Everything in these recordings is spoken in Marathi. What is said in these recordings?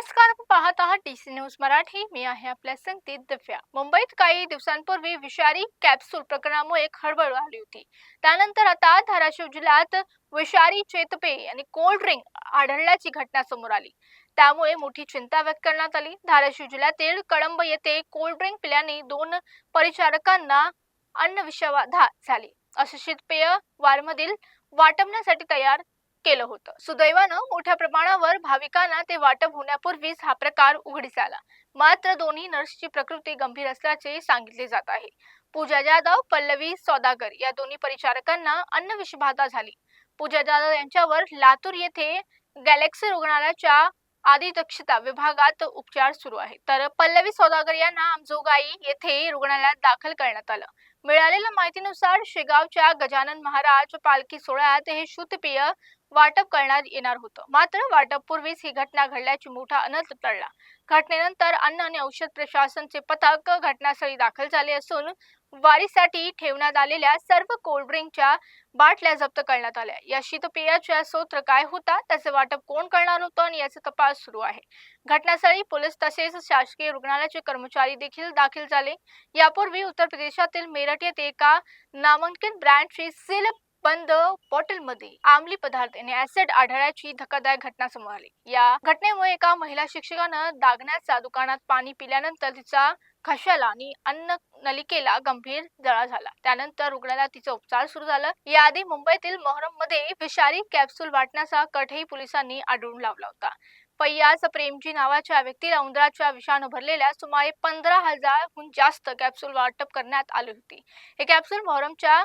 नमस्कार, आपण पाहत आहात डीसी न्यूज मराठी. मी आहे आपल्या संगतीत दिव्या. मुंबईत काही दिवसांपूर्वी विषारी कॅप्सूल प्रकरणामुळे खळबळ आली होती. त्यानंतर आता धाराशिव जिल्ह्यात विषारी चेतपेय आणि कोल्ड ड्रिंक आढळल्याची घटना समोर आली. त्यामुळे मोठी चिंता व्यक्त करण्यात आली. धाराशिव जिल्ह्यातील कळंब येथे कोल्ड ड्रिंक पिल्याने 2 परिचारकांना अन्न विषबाधा झाली. असे शीतपेय वारमधील वाटपण्यासाठी तयार केलं होतं. सुदैवानं मोठ्या प्रमाणावर भाविकांना ते वाटप होण्यापूर्वीच हा प्रकार उघडीस आला. मात्र दोन्ही नर्सची प्रकृती गंभीर असल्याचे सांगितले जात आहे. पूजा जाधव, पल्लवी सौदागर या दोन्ही परिचारकांना अन्न विषबाधा झाली. पूजा जाधव यांच्यावर लातूर येथे गॅलेक्सी रुग्णालयाच्या अतिदक्षता विभागात उपचार सुरू आहेत, तर पल्लवी सौदागर यांना आमजोगाई येथे रुग्णालयात दाखल करण्यात आलं. मिळालेल्या माहितीनुसार शेगावच्या गजानन महाराज पालखी सोहळ्यात हे शुद्धपेय वाटप करण्यात येणार होतं. मात्र वाटपपूर्वीच ही घटना घडल्याची मोठा अनर्थ टळला. घटनेनंतर अन्न आणि औषध प्रशासनचे पथक घटनास्थळी दाखल झाले असून वारीसाठी ठेवण्यात आलेल्या सर्व कोल्ड ड्रिंकच्या बाटल्या जप्त करण्यात आल्या. या शीतपेयाचा स्रोत काय होता, त्याचे वाटप कोण करणार होतं आणि याचा तपास सुरू आहे. घटनास्थळी पोलीस तसेच शासकीय रुग्णालयाचे कर्मचारी देखील दाखल झाले. यापूर्वी उत्तर प्रदेशातील मेरठ येथे एका नामांकित ब्रँडची सील बंद बॉटलमध्ये अंमली पदार्थ आणि ऍसिड आढळल्याची धक्कादायक घटना समोर आली. या घटनेमुळे एका महिला शिक्षकानं दागण्याचा दुकानात पाणी पिल्यानंतर तिचा घशाला आणि अन्न नलिकेला गंभीर जळा झाला. त्यानंतर रुग्णालयात तिचा उपचार सुरू झाला. याआधी मुंबईतील मोहरम मध्ये विषारी कॅप्सूल वाटण्याचा कटही पोलिसांनी आढळून लावला होता. फैयाज प्रेमजी नावाच्या व्यक्तीला उंदराच्या विषाणू भरलेल्या सुमारे 15,000हून जास्त कॅप्सूल वाटप करण्यात आले होते. हे कॅप्सूल मोहरमच्या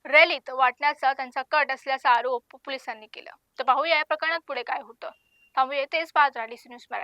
रॅलीत वाटण्याचा त्यांचा कट असल्याचा आरोप पोलिसांनी केला. तर पाहूया या प्रकरणात पुढे काय होतं. थांबूया, तेच पाहत राहा डीसी न्यूज मराठी.